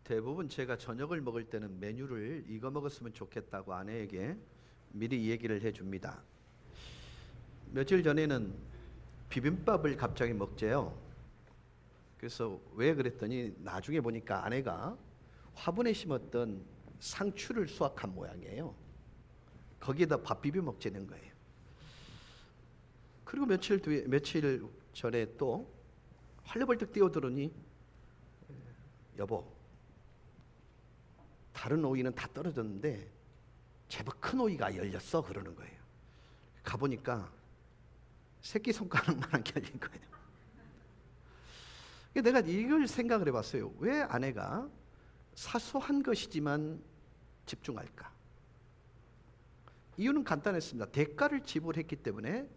대부분 제가 저녁을 먹을 때는 메뉴를 이거 먹었으면 좋겠다고 아내에게 미리 이 얘기를 해줍니다. 며칠 전에는 비빔밥을 갑자기 먹재요. 그래서 왜 그랬더니 나중에 보니까 아내가 화분에 심었던 상추를 수확한 모양이에요. 거기에다 밥 비벼 먹자는 거예요. 그리고 며칠 전에 또 활려벌떡 뛰어들으니 여보, 다른 오이는 다 떨어졌는데 제법 큰 오이가 열렸어 그러는 거예요. 가보니까 새끼손가락만한 게 열린 거예요. 내가 이걸 생각을 해봤어요. 왜 아내가 사소한 것이지만 집중할까? 이유는 간단했습니다. 대가를 지불했기 때문에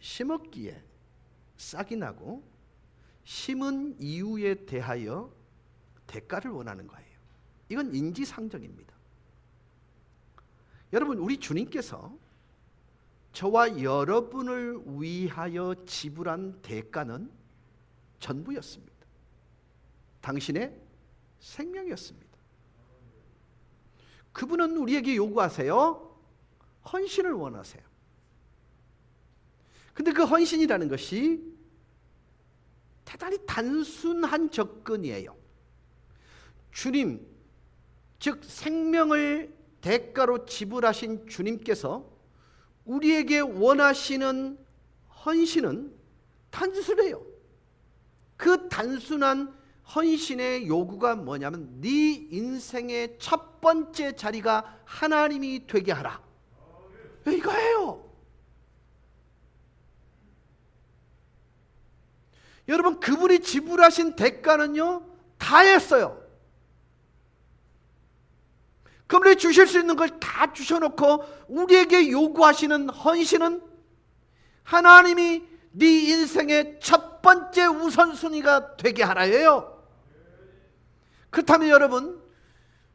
심었기에 싹이 나고 심은 이유에 대하여 대가를 원하는 거예요. 이건 인지상정입니다. 여러분, 우리 주님께서 저와 여러분을 위하여 지불한 대가는 전부였습니다. 당신의 생명이었습니다. 그분은 우리에게 요구하세요. 헌신을 원하세요. 근데 그 헌신이라는 것이 대단히 단순한 접근이에요. 주님, 즉 생명을 대가로 지불하신 주님께서 우리에게 원하시는 헌신은 단순해요. 그 단순한 헌신의 요구가 뭐냐면 네 인생의 첫 번째 자리가 하나님이 되게 하라. 이거예요. 여러분, 그분이 지불하신 대가는요 다 했어요. 그분이 주실 수 있는 걸 다 주셔놓고 우리에게 요구하시는 헌신은 하나님이 네 인생의 첫 번째 우선순위가 되게 하라예요. 그렇다면 여러분,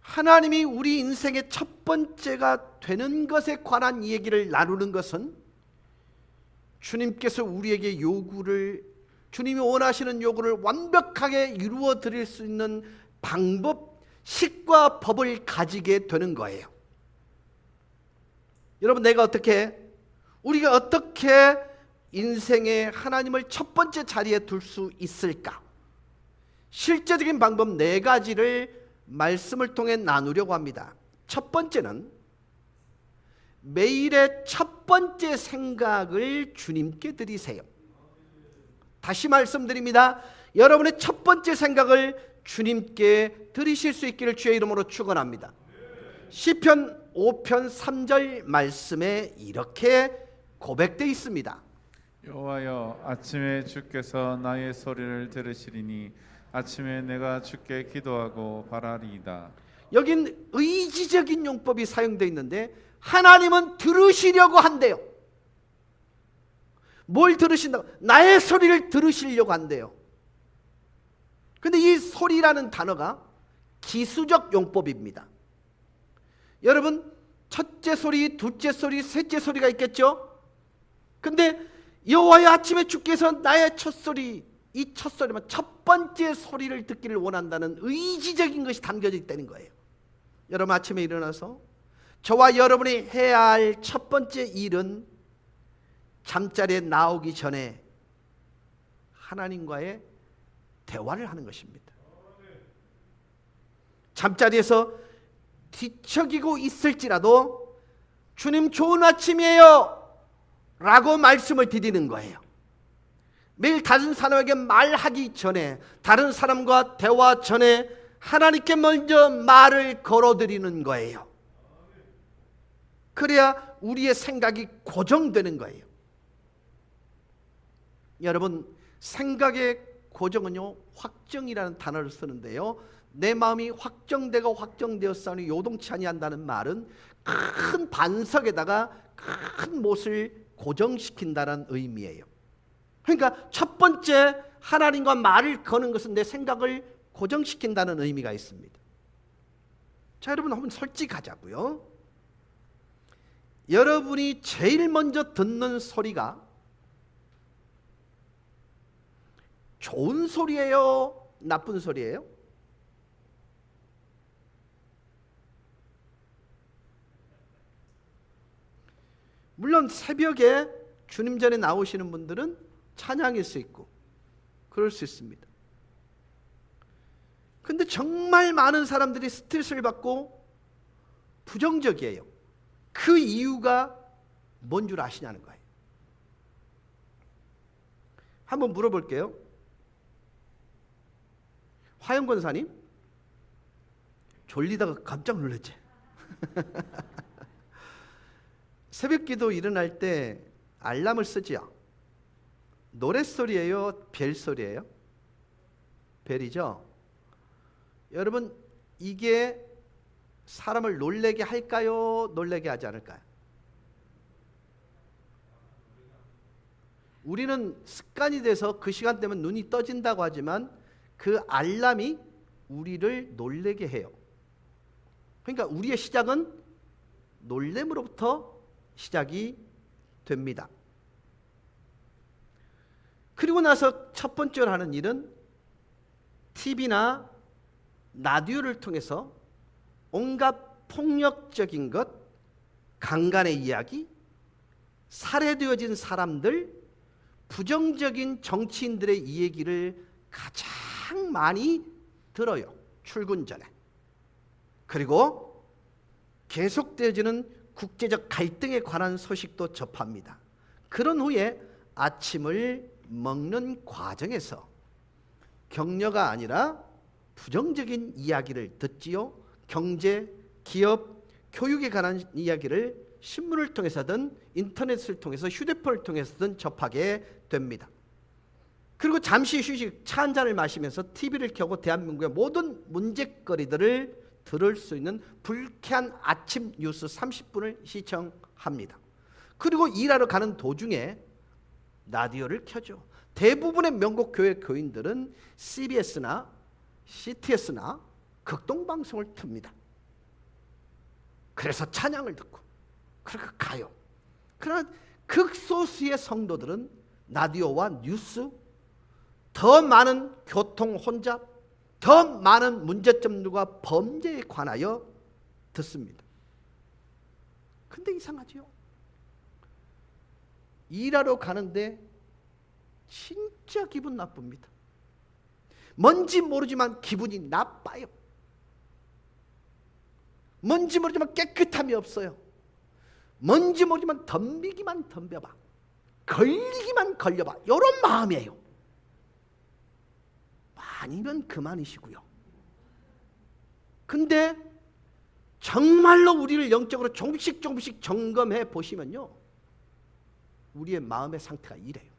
하나님이 우리 인생의 첫 번째가 되는 것에 관한 얘기를 나누는 것은 주님께서 우리에게 주님이 원하시는 요구를 완벽하게 이루어 드릴 수 있는 방법, 식과 법을 가지게 되는 거예요. 여러분, 우리가 어떻게 인생에 하나님을 첫 번째 자리에 둘 수 있을까? 실제적인 방법 4가지를 말씀을 통해 나누려고 합니다. 첫 번째는 매일의 첫 번째 생각을 주님께 드리세요. 다시 말씀드립니다. 여러분의 첫 번째 생각을 주님께 드리실 수 있기를 주의 이름으로 축원합니다. 시편 5편 3절 말씀에 이렇게 고백되어 있습니다. 여호와여, 아침에 주께서 나의 소리를 들으시리니 아침에 내가 주께 기도하고 바라리이다. 여긴 의지적인 용법이 사용되어 있는데 하나님은 들으시려고 한대요. 뭘 들으신다고? 나의 소리를 들으시려고 한대요. 근데 이 소리라는 단어가 기수적 용법입니다. 여러분, 첫째 소리, 둘째 소리, 셋째 소리가 있겠죠? 근데 여호와의 아침에 주께서 나의 첫 소리, 이 첫 소리만 첫 번째 소리를 듣기를 원한다는 의지적인 것이 담겨져 있다는 거예요. 여러분, 아침에 일어나서 저와 여러분이 해야 할 첫 번째 일은 잠자리에 나오기 전에 하나님과의 대화를 하는 것입니다. 잠자리에서 뒤척이고 있을지라도 주님 좋은 아침이에요 라고 말씀을 드리는 거예요. 매일 다른 사람에게 말하기 전에, 다른 사람과 대화 전에 하나님께 먼저 말을 걸어드리는 거예요. 그래야 우리의 생각이 고정되는 거예요. 여러분, 생각의 고정은요 확정이라는 단어를 쓰는데요, 내 마음이 확정되었사오니 요동치 아니한다는 말은 큰 반석에다가 큰 못을 고정시킨다는 의미예요. 그러니까 첫 번째 하나님과 말을 거는 것은 내 생각을 고정시킨다는 의미가 있습니다. 자, 여러분, 한번 솔직하자고요. 여러분이 제일 먼저 듣는 소리가 좋은 소리예요? 나쁜 소리예요? 물론 새벽에 주님 전에 나오시는 분들은 찬양일 수 있고 그럴 수 있습니다. 근데 정말 많은 사람들이 스트레스를 받고 부정적이에요. 그 이유가 뭔 줄 아시냐는 거예요. 한번 물어볼게요. 화영 권사님, 졸리다가 깜짝 놀랐지? 새벽기도 일어날 때 알람을 쓰지요. 노랫소리예요? 벨소리예요? 벨이죠? 여러분, 이게 사람을 놀래게 할까요? 놀래게 하지 않을까요? 우리는 습관이 돼서 그 시간 되면 눈이 떠진다고 하지만 그 알람이 우리를 놀래게 해요. 그러니까 우리의 시작은 놀램으로부터 시작이 됩니다. 그리고 나서 첫 번째로 하는 일은 TV나 라디오를 통해서 온갖 폭력적인 것, 강간의 이야기, 살해되어진 사람들, 부정적인 정치인들의 이 얘기를 가장 많이 들어요. 출근 전에. 그리고 계속되어지는 국제적 갈등에 관한 소식도 접합니다. 그런 후에 아침을 먹는 과정에서 격려가 아니라 부정적인 이야기를 듣지요. 경제, 기업, 교육에 관한 이야기를 신문을 통해서든 인터넷을 통해서 휴대폰을 통해서든 접하게 됩니다. 그리고 잠시 휴식, 차 한 잔을 마시면서 TV를 켜고 대한민국의 모든 문제거리들을 들을 수 있는 불쾌한 아침 뉴스 30분을 시청합니다. 그리고 일하러 가는 도중에 라디오를 켜죠. 대부분의 명곡 교회 교인들은 CBS나 CTS나 극동방송을 틉니다. 그래서 찬양을 듣고 그렇게 가요. 그러나 극소수의 성도들은 라디오와 뉴스, 더 많은 교통 혼잡, 더 많은 문제점들과 범죄에 관하여 듣습니다. 근데 이상하죠? 일하러 가는데 진짜 기분 나쁩니다. 뭔지 모르지만 기분이 나빠요. 뭔지 모르지만 깨끗함이 없어요. 뭔지 모르지만 덤비기만 덤벼봐. 걸리기만 걸려봐. 이런 마음이에요. 아니면 그만이시고요. 근데 정말로 우리를 영적으로 조금씩 점검해 보시면요, 우리의 마음의 상태가 이래요.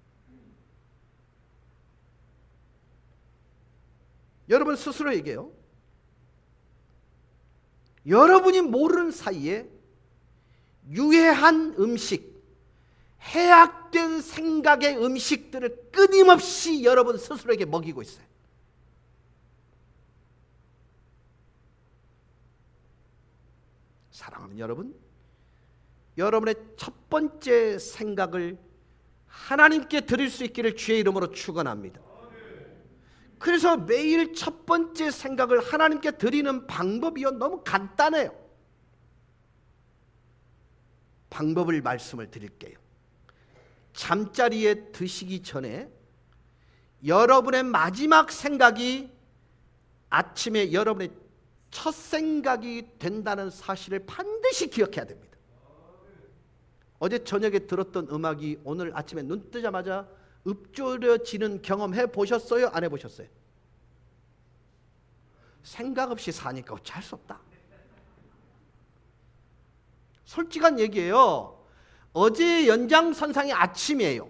여러분 스스로에게요, 여러분이 모르는 사이에 유해한 음식, 해악된 생각의 음식들을 끊임없이 여러분 스스로에게 먹이고 있어요. 사랑하는 여러분, 여러분의 첫 번째 생각을 하나님께 드릴 수 있기를 주의 이름으로 축원합니다. 그래서 매일 첫 번째 생각을 하나님께 드리는 방법이요, 너무 간단해요. 방법을 말씀을 드릴게요. 잠자리에 드시기 전에 여러분의 마지막 생각이 아침에 여러분의 첫 생각이 된다는 사실을 반드시 기억해야 됩니다. 어제 저녁에 들었던 음악이 오늘 아침에 눈 뜨자마자 읊조려지는 경험 해보셨어요? 안 해보셨어요? 생각 없이 사니까 어찌할 수 없다. 솔직한 얘기예요. 어제 연장선상이 아침이에요.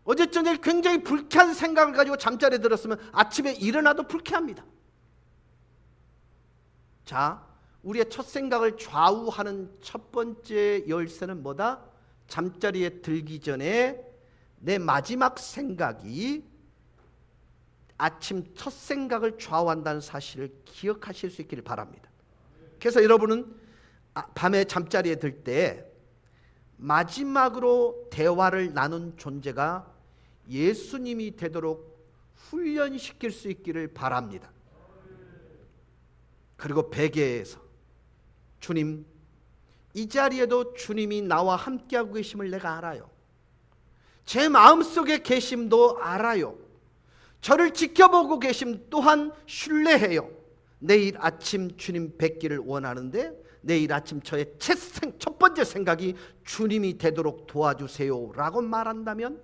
어제 저녁에 굉장히 불쾌한 생각을 가지고 잠자리에 들었으면 아침에 일어나도 불쾌합니다. 자, 우리의 첫 생각을 좌우하는 첫 번째 열쇠는 뭐다? 잠자리에 들기 전에 내 마지막 생각이 아침 첫 생각을 좌우한다는 사실을 기억하실 수 있기를 바랍니다. 그래서 여러분은 밤에 잠자리에 들 때 마지막으로 대화를 나눈 존재가 예수님이 되도록 훈련시킬 수 있기를 바랍니다. 그리고 베개에서 주님, 이 자리에도 주님이 나와 함께하고 계심을 내가 알아요. 제 마음속에 계심도 알아요. 저를 지켜보고 계심 또한 신뢰해요. 내일 아침 주님 뵙기를 원하는데 내일 아침 저의 첫 번째 생각이 주님이 되도록 도와주세요 라고 말한다면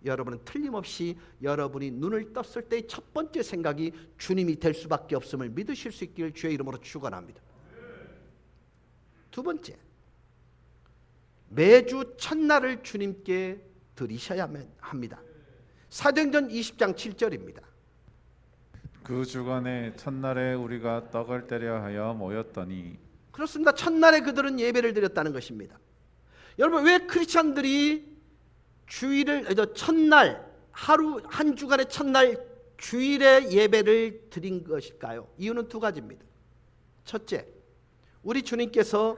여러분은 틀림없이 여러분이 눈을 떴을 때의 첫 번째 생각이 주님이 될 수밖에 없음을 믿으실 수 있기를 주의 이름으로 축원합니다. 두 번째, 매주 첫날을 주님께 드리셔야 합니다. 사도행전 20장 7절입니다. 그 주간에 첫날에 우리가 떡을 떼려 하여 모였더니. 그렇습니다. 첫날에 그들은 예배를 드렸다는 것입니다. 여러분, 왜 크리스찬들이 주일을 첫날 하루 한 주간의 첫날 주일에 예배를 드린 것일까요? 이유는 두 가지입니다. 첫째, 우리 주님께서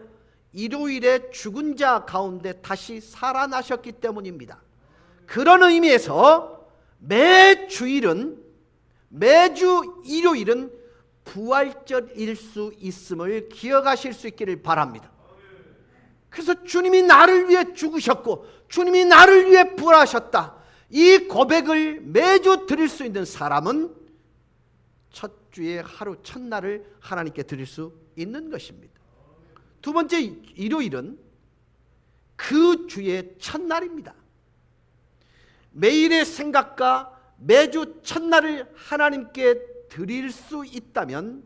일요일에 죽은 자 가운데 다시 살아나셨기 때문입니다. 그런 의미에서 매주 일요일은 부활절일 수 있음을 기억하실 수 있기를 바랍니다. 그래서 주님이 나를 위해 죽으셨고 주님이 나를 위해 부활하셨다, 이 고백을 매주 드릴 수 있는 사람은 첫 주의 하루 첫날을 하나님께 드릴 수 있는 것입니다. 두 번째, 일요일은 그 주의 첫날입니다. 매일의 생각과 매주 첫날을 하나님께 드릴 수 있다면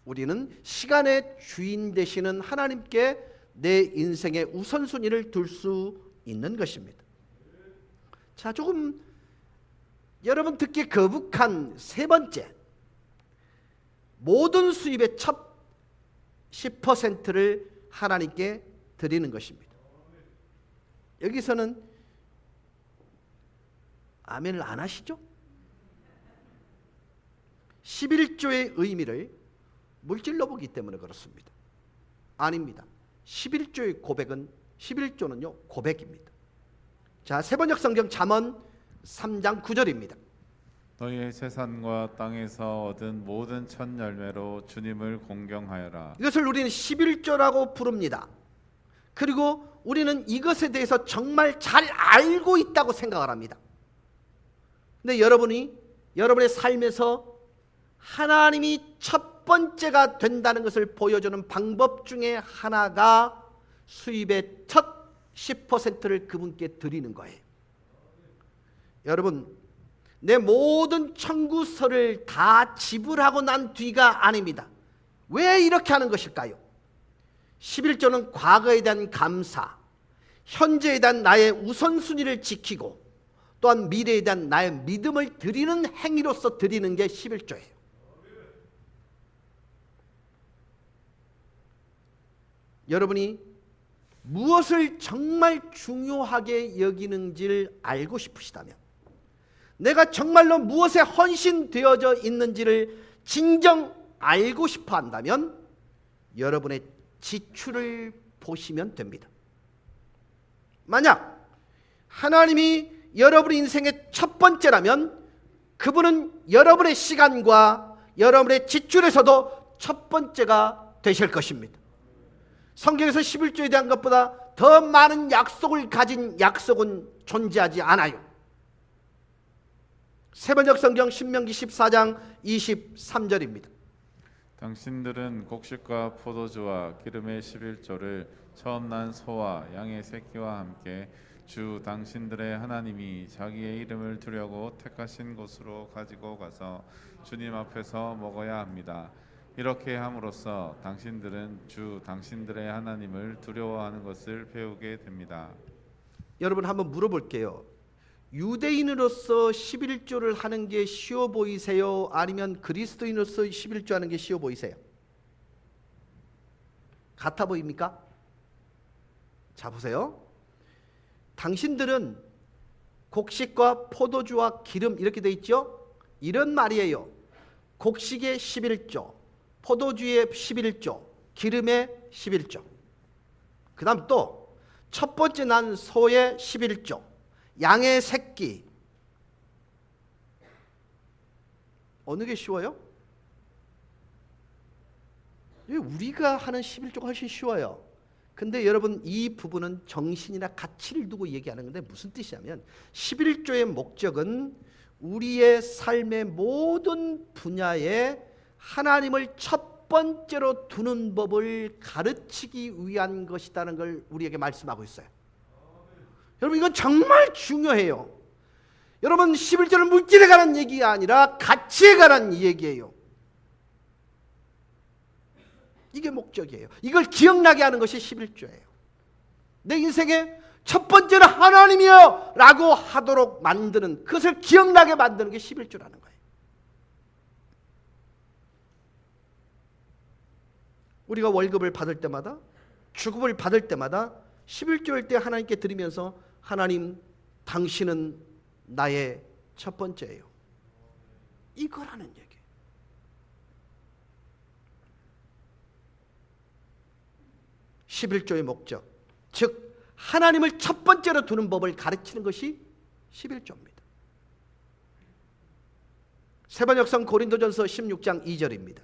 우리는 시간의 주인 되시는 하나님께 내 인생의 우선순위를 둘 수 있는 것입니다. 자, 조금 여러분 듣기 거북한 세 번째, 모든 수입의 첫 10%를 하나님께 드리는 것입니다. 여기서는 아멘을 안 하시죠? 11조의 의미를 물질로 보기 때문에 그렇습니다. 아닙니다. 11조의 고백은 11조는요 고백입니다. 자, 세번역 성경 잠언 3장 9절입니다. 너희의 재산과 땅에서 얻은 모든 첫 열매로 주님을 공경하여라. 이것을 우리는 11조라고 부릅니다. 그리고 우리는 이것에 대해서 정말 잘 알고 있다고 생각을 합니다. 근데 여러분의 삶에서 하나님이 첫 번째가 된다는 것을 보여주는 방법 중에 하나가 수입의 첫 10%를 그분께 드리는 거예요. 여러분, 내 모든 청구서를 다 지불하고 난 뒤가 아닙니다. 왜 이렇게 하는 것일까요? 11조는 과거에 대한 감사, 현재에 대한 나의 우선순위를 지키고 또한 미래에 대한 나의 믿음을 드리는 행위로서 드리는 게 11조예요. 여러분이 무엇을 정말 중요하게 여기는지를 알고 싶으시다면, 내가 정말로 무엇에 헌신되어져 있는지를 진정 알고 싶어 한다면 여러분의 지출을 보시면 됩니다. 만약 하나님이 여러분 인생의 첫 번째라면 그분은 여러분의 시간과 여러분의 지출에서도 첫 번째가 되실 것입니다. 성경에서 11조에 대한 것보다 더 많은 약속을 가진 약속은 존재하지 않아요. 세번역 성경 신명기 14장 23절입니다. 당신들은 곡식과 포도주와 기름의 11조를 처음 난 소와 양의 새끼와 함께 주 당신들의 하나님이 자기의 이름을 두려고 택하신 곳으로 가지고 가서 주님 앞에서 먹어야 합니다. 이렇게 함으로써 당신들은 주 당신들의 하나님을 두려워하는 것을 배우게 됩니다. 여러분, 한번 물어볼게요. 유대인으로서 11조를 하는 게 쉬워 보이세요? 아니면 그리스도인으로서 11조 하는 게 쉬워 보이세요? 같아 보입니까? 자, 보세요. 당신들은 곡식과 포도주와 기름 이렇게 돼 있죠? 이런 말이에요. 곡식의 11조, 포도주의 11조, 기름의 11조. 그 다음 또 첫 번째 난 소의 11조, 양의 새끼. 어느 게 쉬워요? 우리가 하는 11조가 훨씬 쉬워요. 근데 여러분 이 부분은 정신이나 가치를 두고 얘기하는 건데 무슨 뜻이냐면 11조의 목적은 우리의 삶의 모든 분야에 하나님을 첫 번째로 두는 법을 가르치기 위한 것이라는 걸 우리에게 말씀하고 있어요. 여러분 이건 정말 중요해요. 여러분 11조는 물질에 관한 얘기가 아니라 가치에 관한 얘기예요. 이게 목적이에요. 이걸 기억나게 하는 것이 11조예요. 내 인생의 첫 번째는 하나님이요 라고 하도록 만드는, 그것을 기억나게 만드는 게 11조라는 거예요. 우리가 월급을 받을 때마다, 주급을 받을 때마다 11조일 때 하나님께 드리면서 하나님 당신은 나의 첫 번째예요, 이거라는 얘기예요. (11조의) 목적, 즉 하나님을 첫 번째로 두는 법을 가르치는 것이 11조입니다. 세번역성 고린도전서 16장 2절입니다.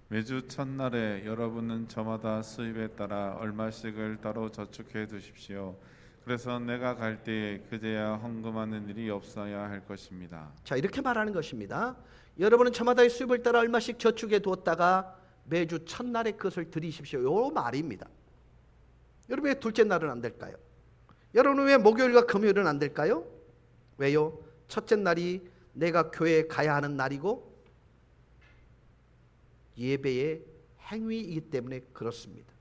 매주 첫날에 여러분은 저마다 수입에 따라 얼마씩을 따로 저축해 두십시오. 그래서 내가 갈 때에 그제야 헌금하는 일이 없어야 할 것입니다. 자, 이렇게 말하는 것입니다. 여러분은 저마다의 수입을 따라 얼마씩 저축해 두었다가 매주 첫날에 그것을 드리십시오, 요 말입니다. 여러분 왜 둘째 날은 안 될까요? 여러분 왜 목요일과 금요일은 안 될까요? 왜요? 첫째 날이 내가 교회에 가야 하는 날이고 예배의 행위이기 때문에 그렇습니다.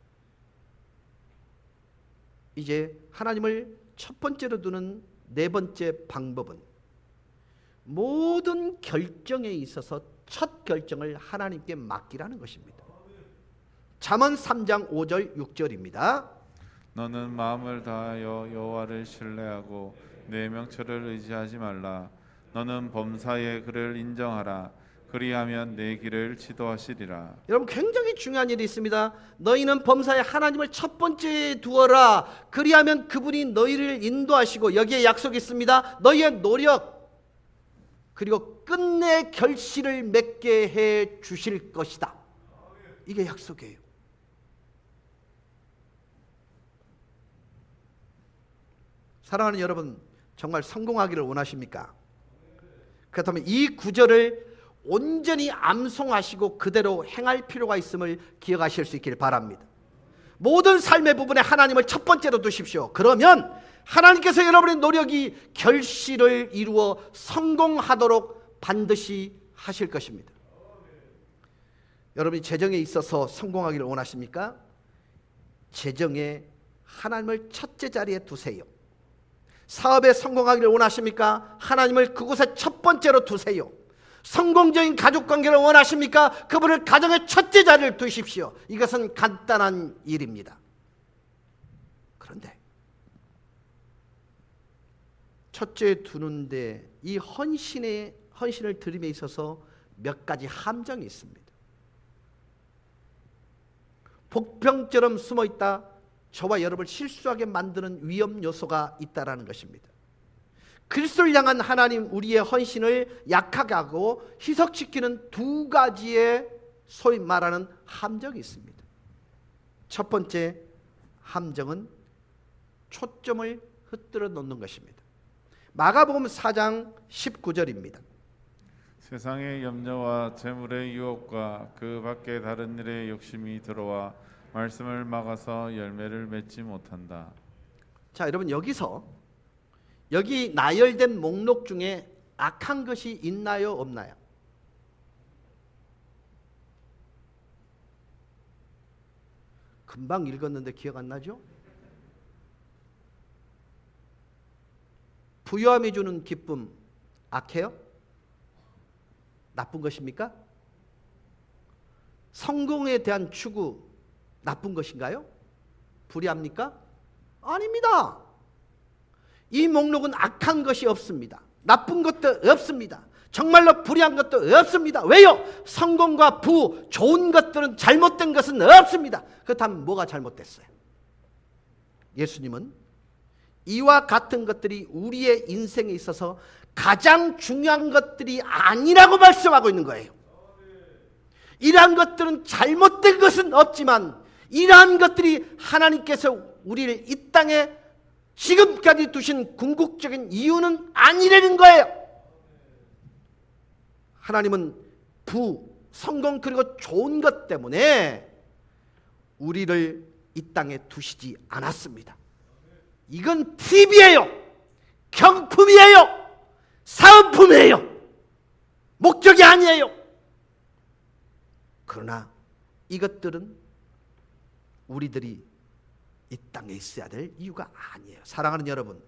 이제 하나님을 첫 번째로 두는 네 번째 방법은 모든 결정에 있어서 첫 결정을 하나님께 맡기라는 것입니다. 잠언 3장 5절 6절입니다. 너는 마음을 다하여 여호와를 신뢰하고 내 명철을 의지하지 말라. 너는 범사에 그를 인정하라. 그리하면 내 길을 지도하시리라. 여러분 굉장히 중요한 일이 있습니다. 너희는 범사에 하나님을 첫 번째에 두어라. 그리하면 그분이 너희를 인도하시고, 여기에 약속이 있습니다. 너희의 노력 그리고 끝내 결실을 맺게 해 주실 것이다. 이게 약속이에요. 사랑하는 여러분, 정말 성공하기를 원하십니까? 그렇다면 이 구절을 온전히 암송하시고 그대로 행할 필요가 있음을 기억하실 수 있길 바랍니다. 모든 삶의 부분에 하나님을 첫 번째로 두십시오. 그러면 하나님께서 여러분의 노력이 결실을 이루어 성공하도록 반드시 하실 것입니다. 여러분이 재정에 있어서 성공하기를 원하십니까? 재정에 하나님을 첫째 자리에 두세요. 사업에 성공하기를 원하십니까? 하나님을 그곳에 첫 번째로 두세요. 성공적인 가족관계를 원하십니까? 그분을 가정의 첫째 자리를 두십시오. 이것은 간단한 일입니다. 그런데 첫째 두는데 이 헌신을 드림에 있어서 몇 가지 함정이 있습니다. 복병처럼 숨어있다 저와 여러분을 실수하게 만드는 위험 요소가 있다라는 것입니다. 그리스도를 향한 하나님 우리의 헌신을 약하게 하고 희석시키는 두 가지의 소위 말하는 함정이 있습니다. 첫 번째 함정은 초점을 흩뜨려 놓는 것입니다. 마가복음 4장 19절입니다. 세상의 염려와 재물의 유혹과 그 밖에 다른 일의 욕심이 들어와 말씀을 막아서 열매를 맺지 못한다. 자, 여러분 여기 나열된 목록 중에 악한 것이 있나요, 없나요? 금방 읽었는데 기억 안 나죠? 부유함이 주는 기쁨 악해요? 나쁜 것입니까? 성공에 대한 추구 나쁜 것인가요? 불의합니까? 아닙니다. 이 목록은 악한 것이 없습니다. 나쁜 것도 없습니다. 정말로 불의한 것도 없습니다. 왜요? 성공과 부, 좋은 것들은 잘못된 것은 없습니다. 그렇다면 뭐가 잘못됐어요? 예수님은 이와 같은 것들이 우리의 인생에 있어서 가장 중요한 것들이 아니라고 말씀하고 있는 거예요. 이러한 것들은 잘못된 것은 없지만 이러한 것들이 하나님께서 우리를 이 땅에 지금까지 두신 궁극적인 이유는 아니라는 거예요. 하나님은 성공 그리고 좋은 것 때문에 우리를 이 땅에 두시지 않았습니다. 이건 팁이에요. 경품이에요. 사은품이에요. 목적이 아니에요. 그러나 이것들은 우리들이 이 땅에 있어야 될 이유가 아니에요. 사랑하는 여러분,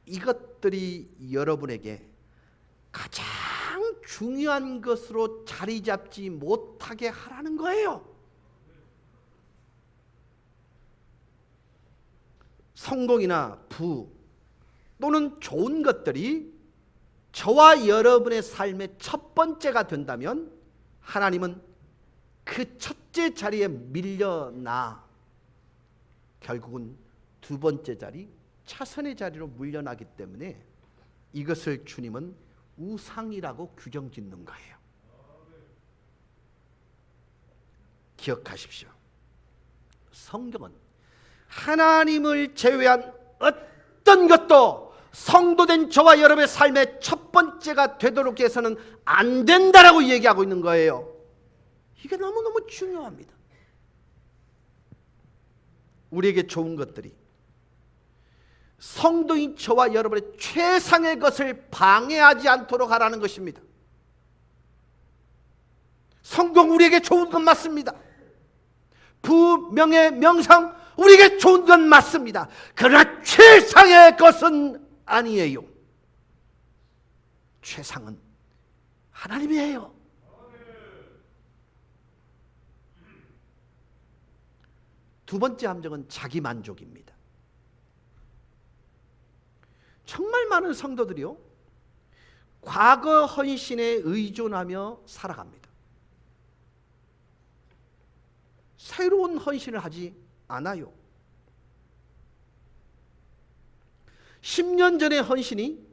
이것들이 여러분에게 가장 중요한 것으로 자리 잡지 못하게 하라는 거예요. 성공이나 부 또는 좋은 것들이 저와 여러분의 삶의 첫 번째가 된다면 하나님은 그 첫째 자리에 밀려나 결국은 두 번째 자리, 차선의 자리로 물려나기 때문에 이것을 주님은 우상이라고 규정짓는 거예요. 기억하십시오. 성경은 하나님을 제외한 어떤 것도 성도된 저와 여러분의 삶의 첫 번째가 되도록 해서는 안 된다라고 얘기하고 있는 거예요. 이게 너무너무 중요합니다. 우리에게 좋은 것들이 성도인 저와 여러분의 최상의 것을 방해하지 않도록 하라는 것입니다. 성공 우리에게 좋은 건 맞습니다. 부, 명예, 명상 우리에게 좋은 건 맞습니다. 그러나 최상의 것은 아니에요. 최상은 하나님이에요. 두 번째 함정은 자기만족입니다. 정말 많은 성도들이요, 과거 헌신에 의존하며 살아갑니다. 새로운 헌신을 하지 않아요. 10년 전의 헌신이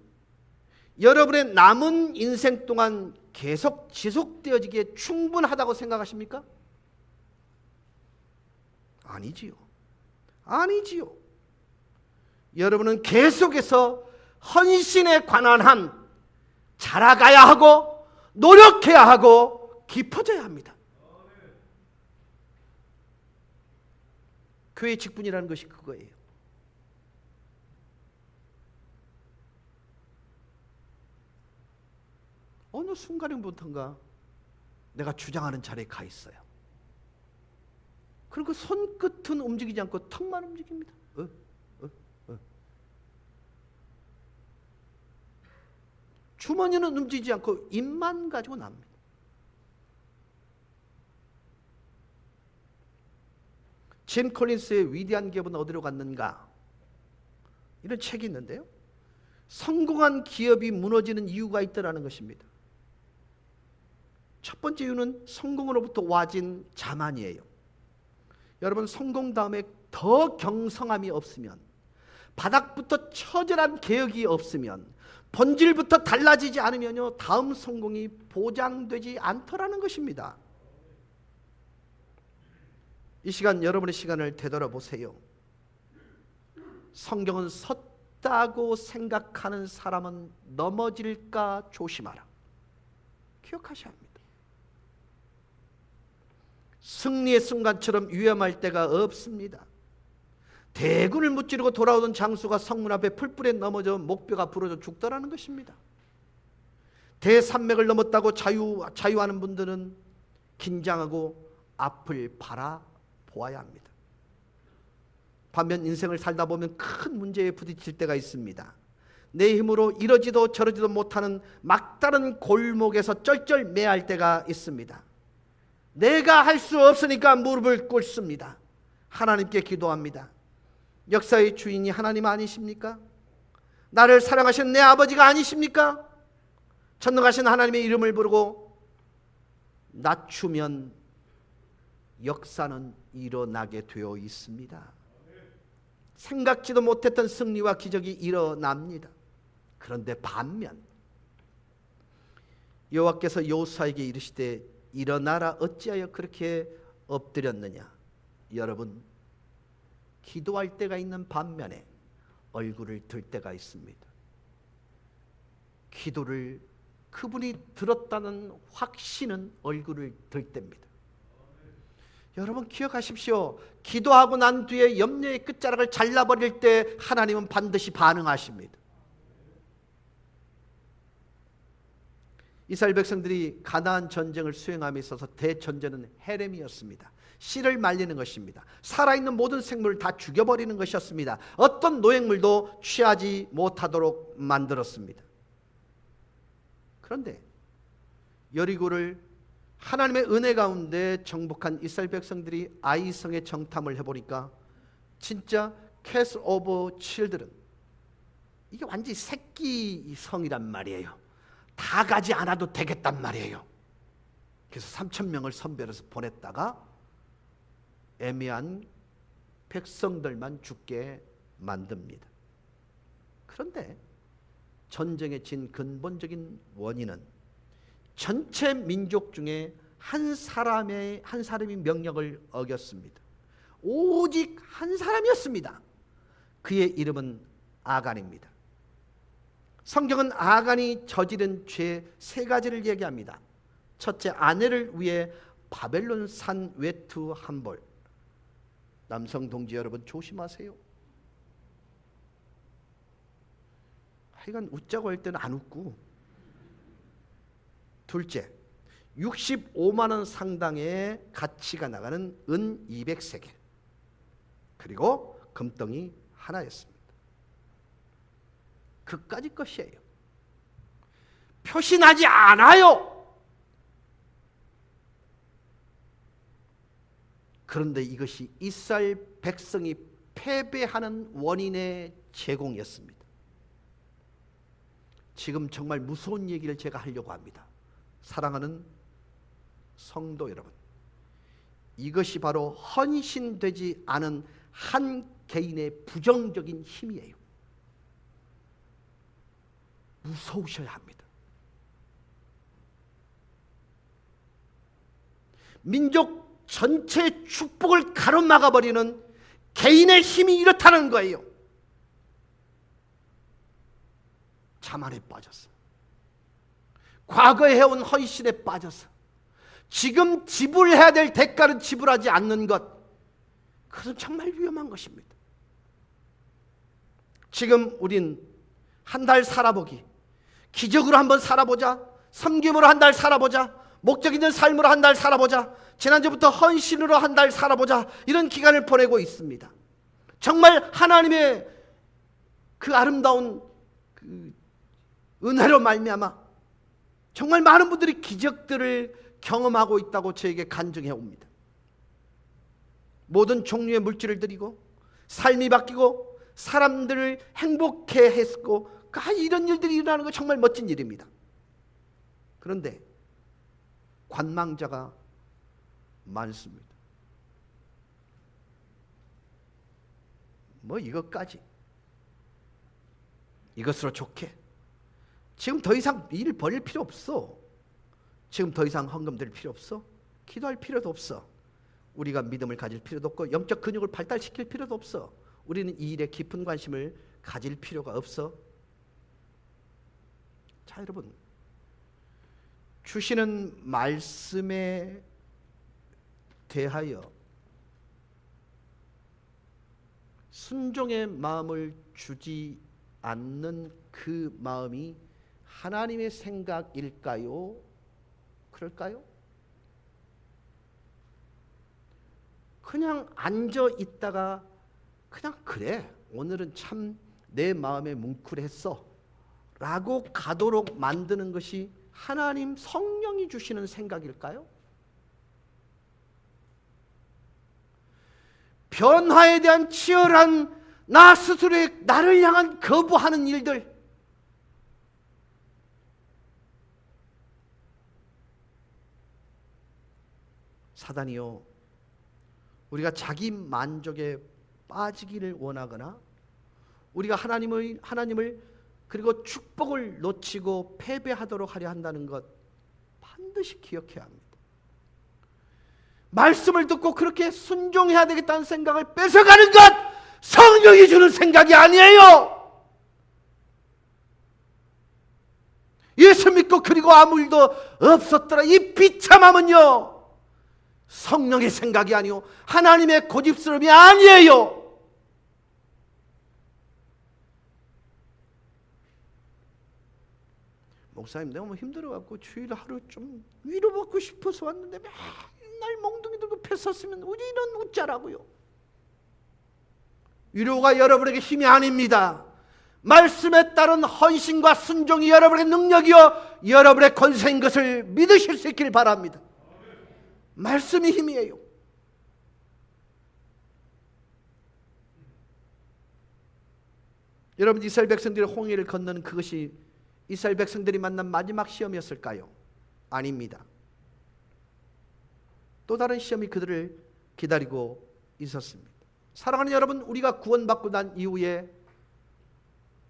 여러분의 남은 인생 동안 계속 지속되어지기에 충분하다고 생각하십니까? 아니지요. 아니지요. 여러분은 계속해서 헌신에 관한 한 자라가야 하고 노력해야 하고 깊어져야 합니다. 교회 직분이라는 것이 그거예요. 어느 순간부터인가 내가 주장하는 자리에 가 있어요. 그리고 손끝은 움직이지 않고 턱만 움직입니다. 주머니는 움직이지 않고 입만 가지고 납니다. 짐 콜린스의 위대한 기업은 어디로 갔는가? 이런 책이 있는데요. 성공한 기업이 무너지는 이유가 있다라는 것입니다. 첫 번째 이유는 성공으로부터 와진 자만이에요. 여러분, 성공 다음에 더 경성함이 없으면, 바닥부터 처절한 개혁이 없으면, 본질부터 달라지지 않으면요, 다음 성공이 보장되지 않더라는 것입니다. 이 시간 여러분의 시간을 되돌아보세요. 성경은 섰다고 생각하는 사람은 넘어질까 조심하라. 기억하셔야 합니다. 승리의 순간처럼 위험할 때가 없습니다. 대군을 무찌르고 돌아오던 장수가 성문 앞에 풀불에 넘어져 목뼈가 부러져 죽더라는 것입니다. 대산맥을 넘었다고 자유하는 분들은 긴장하고 앞을 바라보아야 합니다. 반면 인생을 살다 보면 큰 문제에 부딪힐 때가 있습니다. 내 힘으로 이러지도 저러지도 못하는 막다른 골목에서 쩔쩔매할 때가 있습니다. 내가 할 수 없으니까 무릎을 꿇습니다. 하나님께 기도합니다. 역사의 주인이 하나님 아니십니까? 나를 사랑하신 내 아버지가 아니십니까? 전능하신 하나님의 이름을 부르고 낮추면 역사는 일어나게 되어 있습니다. 생각지도 못했던 승리와 기적이 일어납니다. 그런데 반면 여호와께서 여호수아에게 이르시되 일어나라, 어찌하여 그렇게 엎드렸느냐? 여러분, 기도할 때가 있는 반면에 얼굴을 들 때가 있습니다. 기도를 그분이 들었다는 확신은 얼굴을 들 때입니다. 여러분 기억하십시오. 기도하고 난 뒤에 염려의 끝자락을 잘라버릴 때 하나님은 반드시 반응하십니다. 이스라엘 백성들이 가나안 전쟁을 수행함에 있어서 대전제는 헤렘이었습니다. 씨를 말리는 것입니다. 살아있는 모든 생물을 다 죽여버리는 것이었습니다. 어떤 노획물도 취하지 못하도록 만들었습니다. 그런데 여리고를 하나님의 은혜 가운데 정복한 이스라엘 백성들이 아이성의 정탐을 해보니까 진짜 캐슬 오브 칠드런, 이게 완전히 새끼 성이란 말이에요. 다 가지 않아도 되겠단 말이에요. 그래서 3,000명을 선별해서 보냈다가 애매한 백성들만 죽게 만듭니다. 그런데 전쟁에 진 근본적인 원인은 전체 민족 중에 한 사람이 명령을 어겼습니다. 오직 한 사람이었습니다. 그의 이름은 아간입니다. 성경은 아간이 저지른 죄 3가지를 얘기합니다. 첫째, 아내를 위해 바벨론 산 외투 한 벌. 남성 동지 여러분 조심하세요. 하여간 웃자고 할 때는 안 웃고. 둘째, 65만 원 상당의 가치가 나가는 은 200세겔, 그리고 금덩이 하나였습니다. 그까지 것이에요. 표시나지 않아요. 그런데 이것이 이스라엘 백성이 패배하는 원인의 제공이었습니다. 지금 정말 무서운 얘기를 제가 하려고 합니다. 사랑하는 성도 여러분, 이것이 바로 헌신되지 않은 한 개인의 부정적인 힘이에요. 무서우셔야 합니다. 민족 전체의 축복을 가로막아버리는 개인의 힘이 이렇다는 거예요. 자만에 빠져서, 과거에 해온 헌신에 빠져서, 지금 지불해야 될 대가를 지불하지 않는 것, 그것은 정말 위험한 것입니다. 지금 우린 한 달 살아보기, 기적으로 한번 살아보자, 섬김으로 한 달 살아보자, 목적 있는 삶으로 한 달 살아보자, 지난주부터 헌신으로 한 달 살아보자, 이런 기간을 보내고 있습니다. 정말 하나님의 그 아름다운 그 은혜로 말미암아 정말 많은 분들이 기적들을 경험하고 있다고 저에게 간증해 옵니다. 모든 종류의 물질을 드리고 삶이 바뀌고 사람들을 행복해 했고, 이런 일들이 일어나는 거 정말 멋진 일입니다. 그런데 관망자가 많습니다. 뭐 이것까지, 이것으로 좋게, 지금 더 이상 일 벌일 필요 없어. 지금 더 이상 헌금 드릴 필요 없어. 기도할 필요도 없어. 우리가 믿음을 가질 필요도 없고 영적 근육을 발달시킬 필요도 없어. 우리는 이 일에 깊은 관심을 가질 필요가 없어. 자, 여러분, 주시는 말씀에 대하여 순종의 마음을 주지 않는 그 마음이 하나님의 생각일까요? 그럴까요? 그냥 앉아 있다가 그냥 그래, 오늘은 참 내 마음에 뭉클했어 라고 가도록 만드는 것이 하나님 성령이 주시는 생각일까요? 변화에 대한 치열한 나 스스로의 나를 향한 거부하는 일들, 사단이요, 우리가 자기 만족에 빠지기를 원하거나 우리가 하나님을 그리고 축복을 놓치고 패배하도록 하려 한다는 것 반드시 기억해야 합니다. 말씀을 듣고 그렇게 순종해야 되겠다는 생각을 뺏어가는 것, 성령이 주는 생각이 아니에요. 예수 믿고 그리고 아무 일도 없었더라, 이 비참함은요 성령의 생각이 아니요 하나님의 고집스러움이 아니에요. 목사님, 내가 힘들어갖고 주일 하루 좀 위로받고 싶어서 왔는데 맨날 멍둥이 들고 fes었으면 우리는 웃자라고요. 위로가 여러분에게 힘이 아닙니다. 말씀에 따른 헌신과 순종이 여러분의 능력이요 여러분의 권세인 것을 믿으실 수 있길 바랍니다. 말씀이 힘이에요. 여러분, 이스라엘 백성들이 홍해를 건너는 그것이 이스라엘 백성들이 만난 마지막 시험이었을까요? 아닙니다. 또 다른 시험이 그들을 기다리고 있었습니다. 사랑하는 여러분, 우리가 구원받고 난 이후에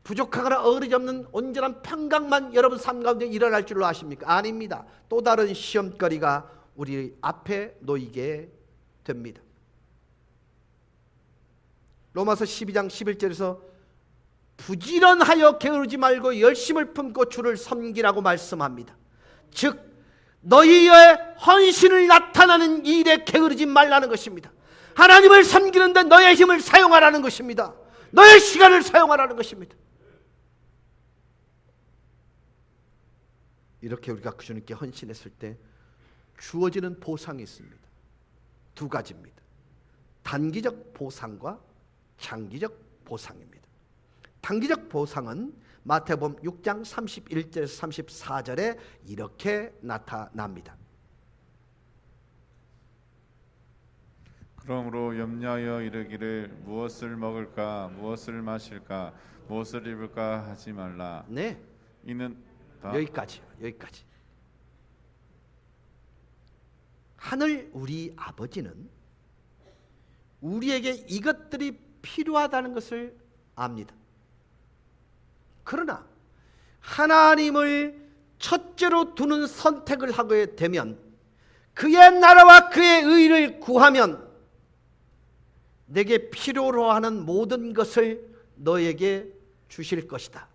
부족하거나 어리없는 온전한 평강만 여러분 삶 가운데 일어날 줄로 아십니까? 아닙니다. 또 다른 시험거리가 우리 앞에 놓이게 됩니다. 로마서 12장 11절에서 부지런하여 게으르지 말고 열심을 품고 주를 섬기라고 말씀합니다. 즉 너희의 헌신을 나타나는 일에 게으르지 말라는 것입니다. 하나님을 섬기는데 너의 힘을 사용하라는 것입니다. 너의 시간을 사용하라는 것입니다. 이렇게 우리가 그 주님께 헌신했을 때 주어지는 보상이 있습니다. 두 가지입니다. 단기적 보상과 장기적 보상입니다. 단기적 보상은 마태복음 6장 31절에서 34절에 이렇게 나타납니다. 그러므로 염려하여 이르기를 무엇을 먹을까 무엇을 마실까 무엇을 입을까 하지 말라. 네, 이는 다 여기까지. 하늘 우리 아버지는 우리에게 이것들이 필요하다는 것을 압니다. 그러나 하나님을 첫째로 두는 선택을 하게 되면, 그의 나라와 그의 의를 구하면 내게 필요로 하는 모든 것을 너에게 주실 것이다.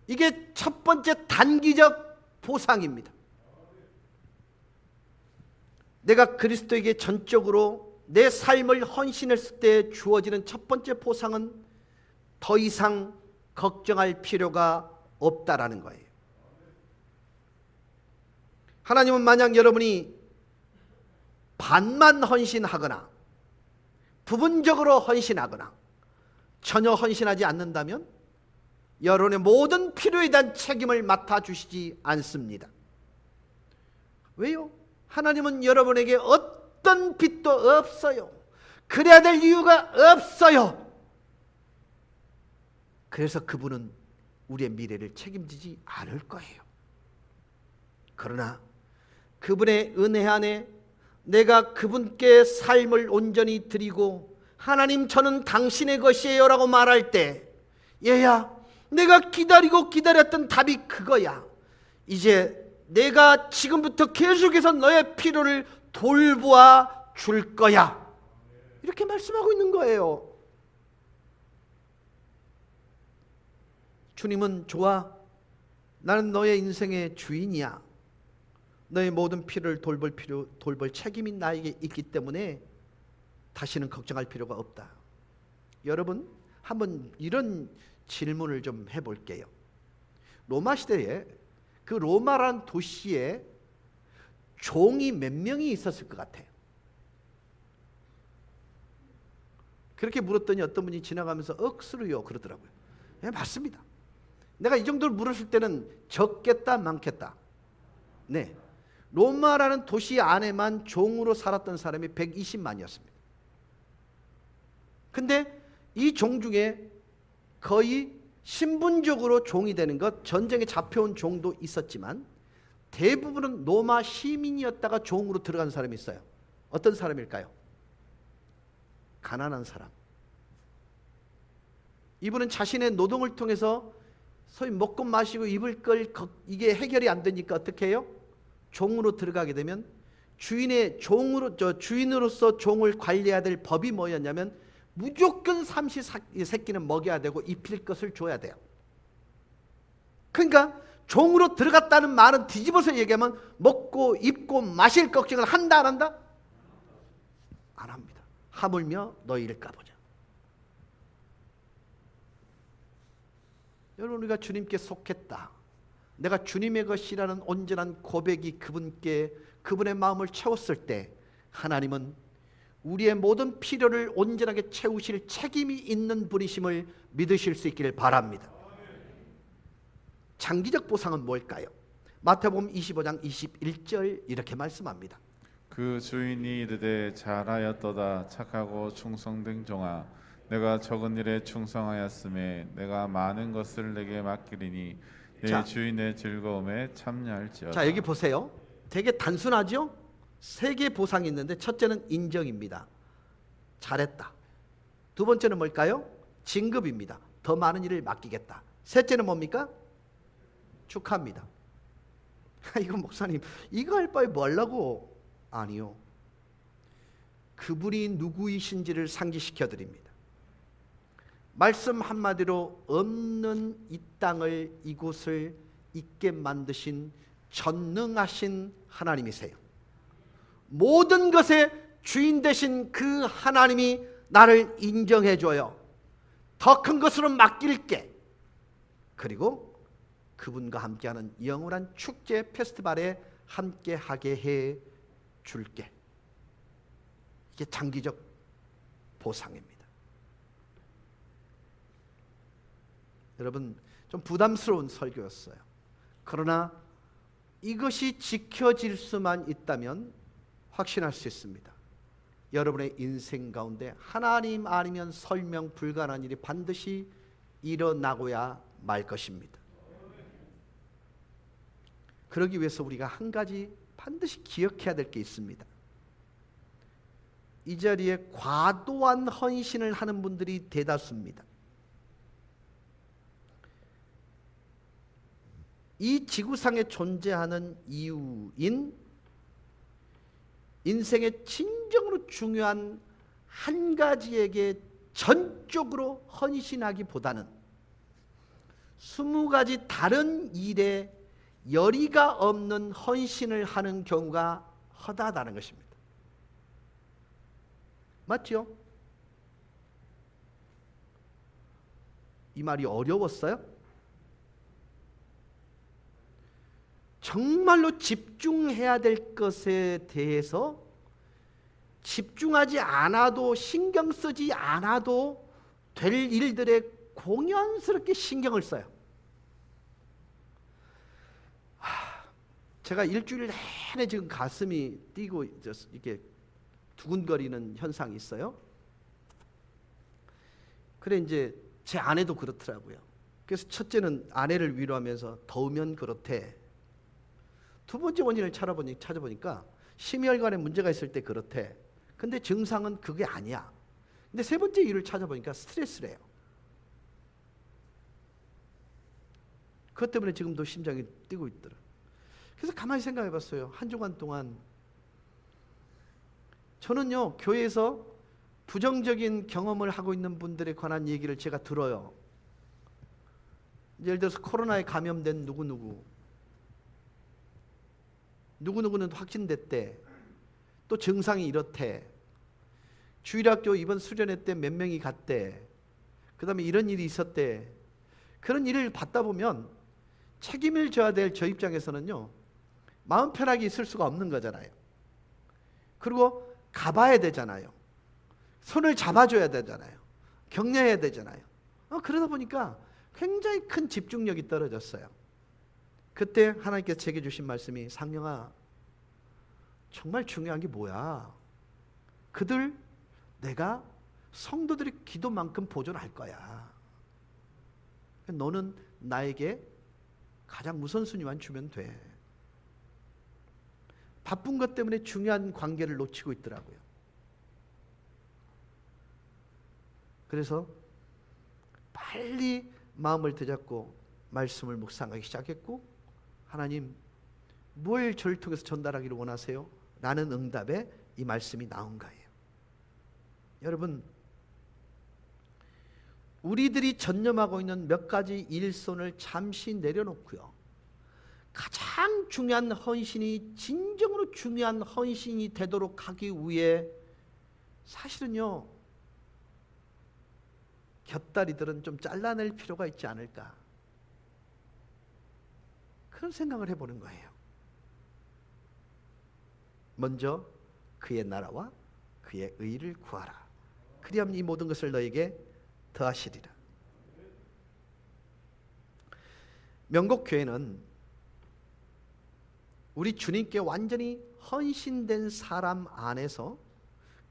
이게 첫 번째 단기적 보상입니다. 내가 그리스도에게 전적으로 내 삶을 헌신했을 때 주어지는 첫 번째 보상은 더 이상 걱정할 필요가 없다라는 거예요. 하나님은 만약 여러분이 반만 헌신하거나 부분적으로 헌신하거나 전혀 헌신하지 않는다면 여러분의 모든 필요에 대한 책임을 맡아주시지 않습니다. 왜요? 하나님은 여러분에게 어떤 빚도 없어요. 그래야 될 이유가 없어요. 그래서 그분은 우리의 미래를 책임지지 않을 거예요. 그러나 그분의 은혜 안에 내가 그분께 삶을 온전히 드리고 하나님 저는 당신의 것이에요 라고 말할 때, 얘야 내가 기다리고 기다렸던 답이 그거야. 이제 내가 지금부터 계속해서 너의 필요를 돌보아 줄 거야. 이렇게 말씀하고 있는 거예요. 주님은 좋아, 나는 너의 인생의 주인이야. 너의 모든 필요를 돌볼 책임이 나에게 있기 때문에 다시는 걱정할 필요가 없다. 여러분, 한번 이런 질문을 좀 해볼게요. 로마 시대에 그 로마라는 도시에 종이 몇 명이 있었을 것 같아요? 그렇게 물었더니 어떤 분이 지나가면서 억수로요 그러더라고요. 네, 맞습니다. 내가 이 정도를 물었을 때는 적겠다 많겠다. 네, 로마라는 도시 안에만 종으로 살았던 사람이 120만이었습니다. 근데 이 종 중에 거의 신분적으로 종이 되는 것, 전쟁에 잡혀온 종도 있었지만 대부분은 로마 시민이었다가 종으로 들어간 사람이 있어요. 어떤 사람일까요? 가난한 사람. 이분은 자신의 노동을 통해서 소위 먹고 마시고 입을 걸 이게 해결이 안 되니까 어떻게 해요? 종으로 들어가게 되면 주인의 종으로 주인으로서 종을 관리해야 될 법이 뭐였냐면 무조건 삼시세끼는 먹여야 되고 입힐 것을 줘야 돼요. 그러니까 종으로 들어갔다는 말은 뒤집어서 얘기하면 먹고 입고 마실 걱정을 한다 안 한다? 안 합니다. 하물며 너희를 까보자. 여러분, 우리가 주님께 속했다, 내가 주님의 것이라는 온전한 고백이 그분의 마음을 채웠을 때 하나님은 우리의 모든 필요를 온전하게 채우실 책임이 있는 분이심을 믿으실 수 있기를 바랍니다. 장기적 보상은 뭘까요? 마태복음 25장 21절 이렇게 말씀합니다. 그 주인이 이르되 잘하였도다 착하고 충성된 종아 내가 적은 일에 충성하였음에 내가 많은 것을 내게 맡기리니 내 주인의 즐거움에 참여할지어다. 자, 여기 보세요. 되게 단순하죠? 세 개의 보상이 있는데 첫째는 인정입니다. 잘했다. 두 번째는 뭘까요? 진급입니다. 더 많은 일을 맡기겠다. 셋째는 뭡니까? 축하합니다. 이거 목사님, 이거 할 바에 뭐 하려고? 아니요. 그분이 누구이신지를 상기시켜 드립니다. 말씀 한마디로 없는 이 땅을, 이곳을 있게 만드신 전능하신 하나님이세요. 모든 것의 주인 되신 그 하나님이 나를 인정해 줘요. 더 큰 것으로 맡길게. 그리고 그분과 함께하는 영원한 축제 페스티벌에 함께하게 해 줄게. 이게 장기적 보상입니다. 여러분, 좀 부담스러운 설교였어요. 그러나 이것이 지켜질 수만 있다면 확신할 수 있습니다. 여러분의 인생 가운데 하나님 아니면 설명 불가능한 일이 반드시 일어나고야 말 것입니다. 그러기 위해서 우리가 한 가지 반드시 기억해야 될 게 있습니다. 이 자리에 과도한 헌신을 하는 분들이 대다수입니다. 이 지구상에 존재하는 이유인 인생의 진정으로 중요한 한 가지에게 전적으로 헌신하기보다는 20가지 다른 일에 열의가 없는 헌신을 하는 경우가 허다하다는 것입니다. 맞죠? 이 말이 어려웠어요? 정말로 집중해야 될 것에 대해서 집중하지 않아도, 신경 쓰지 않아도 될 일들에 공연스럽게 신경을 써요. 제가 일주일 내내 지금 가슴이 뛰고 이렇게 두근거리는 현상이 있어요. 그래, 이제 제 아내도 그렇더라고요. 그래서 첫째는 아내를 위로하면서 더우면 그렇대. 두 번째 원인을 찾아보니까 심혈관에 문제가 있을 때 그렇대. 근데 증상은 그게 아니야. 근데 세 번째 이유를 찾아보니까 스트레스래요. 그것 때문에 지금도 심장이 뛰고 있더라. 그래서 가만히 생각해 봤어요. 한 주간 동안 저는요, 교회에서 부정적인 경험을 하고 있는 분들에 관한 얘기를 제가 들어요. 예를 들어서 코로나에 감염된 누구누구는 확진됐대. 또 증상이 이렇대. 주일학교 이번 수련회 때 몇 명이 갔대. 그 다음에 이런 일이 있었대. 그런 일을 받다 보면 책임을 져야 될 저 입장에서는요, 마음 편하게 있을 수가 없는 거잖아요. 그리고 가봐야 되잖아요. 손을 잡아줘야 되잖아요. 격려해야 되잖아요. 그러다 보니까 굉장히 큰 집중력이 떨어졌어요. 그때 하나님께서 제게 주신 말씀이, 상령아, 정말 중요한 게 뭐야? 내가 성도들의 기도만큼 보존할 거야. 너는 나에게 가장 우선순위만 주면 돼. 바쁜 것 때문에 중요한 관계를 놓치고 있더라고요. 그래서 빨리 마음을 되잡고 말씀을 묵상하기 시작했고, 하나님, 뭘 저를 통해서 전달하기를 원하세요? 라는 응답에 이 말씀이 나온 거예요. 여러분, 우리들이 전념하고 있는 몇 가지 일손을 잠시 내려놓고요, 가장 중요한 헌신이 진정으로 중요한 헌신이 되도록 하기 위해 사실은요, 곁다리들은 좀 잘라낼 필요가 있지 않을까, 그런 생각을 해보는 거예요. 먼저 그의 나라와 그의 의를 구하라. 그리하면 이 모든 것을 너에게 더하시리라. 명곡교회는 우리 주님께 완전히 헌신된 사람 안에서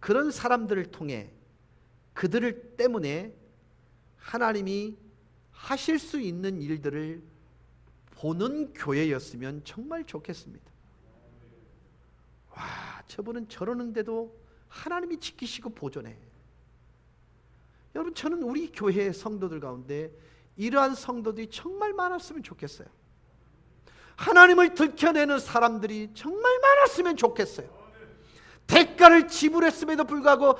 그런 사람들을 통해 그들을 때문에 하나님이 하실 수 있는 일들을 보는 교회였으면 정말 좋겠습니다. 와, 저분은 저러는데도 하나님이 지키시고 보존해. 여러분, 저는 우리 교회 성도들 가운데 이러한 성도들이 정말 많았으면 좋겠어요. 하나님을 들켜내는 사람들이 정말 많았으면 좋겠어요. 대가를 지불했음에도 불구하고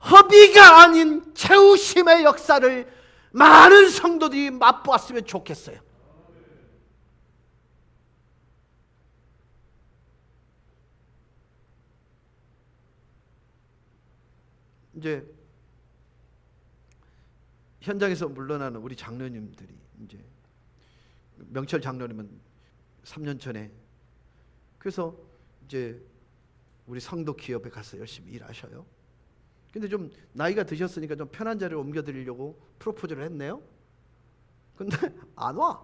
허비가 아닌 채우심의 역사를 많은 성도들이 맛보았으면 좋겠어요. 이제 현장에서 물러나는 우리 장로님들이, 이제 명철 장로님은 3년 전에, 그래서 이제 우리 성도 기업에 가서 열심히 일하셔요. 근데 좀 나이가 드셨으니까 좀 편한 자리를 옮겨드리려고 프로포즈를 했네요. 근데 안 와.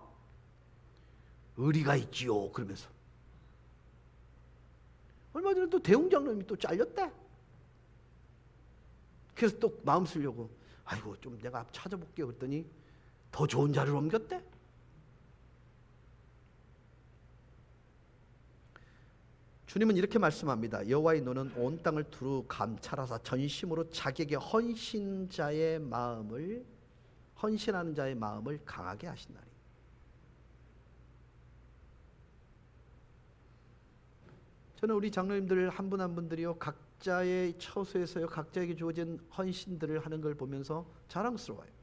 의리가 있지요 그러면서. 얼마 전에 또 대웅 장로님이 또 잘렸대. 그래서 또 마음 쓰려고, 아이고 좀 내가 찾아볼게요 그랬더니 더 좋은 자리를 옮겼대. 주님은 이렇게 말씀합니다. 여호와의 눈은 온 땅을 두루 감찰하사 전심으로 자기에게 헌신하는 자의 마음을 강하게 하신다니. 저는 우리 장로님들 한 분 한 분들이요, 각자의 처소에서요, 각자에게 주어진 헌신들을 하는 걸 보면서 자랑스러워요.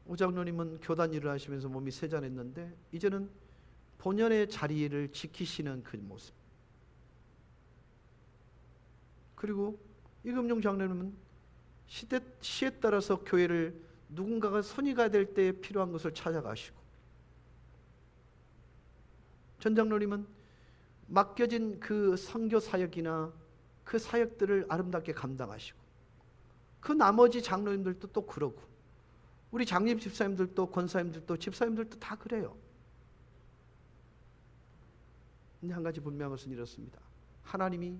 오 장로님은 교단 일을 하시면서 몸이 세잔했는데 이제는 본연의 자리를 지키시는 그 모습. 그리고 이금용 장로님은 시에 따라서 교회를 누군가가 선의가 될 때 필요한 것을 찾아가시고, 전 장로님은 맡겨진 그 선교 사역이나 그 사역들을 아름답게 감당하시고, 그 나머지 장로님들도 또 그러고, 우리 장립 집사님들도 권사님들도 집사님들도 다 그래요. 근데 한 가지 분명한 것은 이렇습니다. 하나님이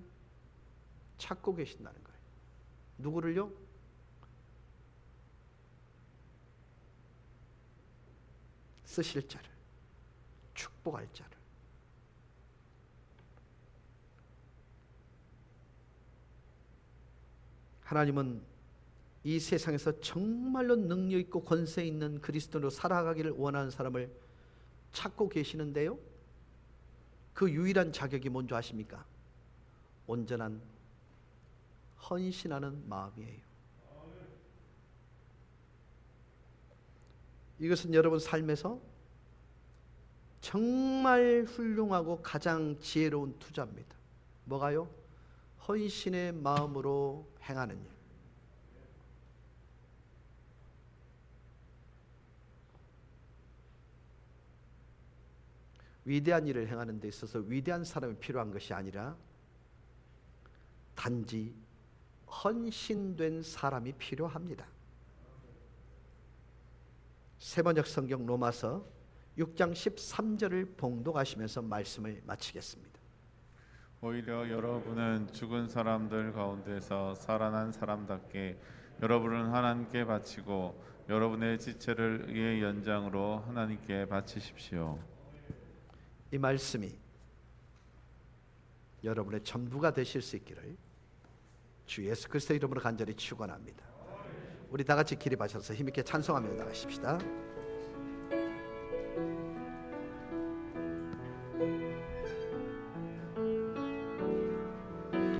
찾고 계신다는 거예요. 누구를요? 쓰실 자를, 축복할 자를. 하나님은 이 세상에서 정말로 능력 있고 권세 있는 그리스도로 살아가기를 원하는 사람을 찾고 계시는데요, 그 유일한 자격이 뭔지 아십니까? 온전한 헌신하는 마음이에요. 이것은 여러분 삶에서 정말 훌륭하고 가장 지혜로운 투자입니다. 뭐가요? 헌신의 마음으로 행하는 일. 위대한 일을 행하는 데 있어서 위대한 사람이 필요한 것이 아니라 단지 헌신된 사람이 필요합니다. 세번역 성경 로마서 6장 13절을 봉독하시면서 말씀을 마치겠습니다. 오히려 여러분은 죽은 사람들 가운데서 살아난 사람답게 여러분은 하나님께 바치고 여러분의 지체를 의의 연장으로 하나님께 바치십시오. 이 말씀이 여러분의 전부가 되실 수 있기를 주 예수 그리스도의 이름으로 간절히 축원합니다. 우리 다 같이 기립하셔서 힘있게 찬송하며 나가십시다.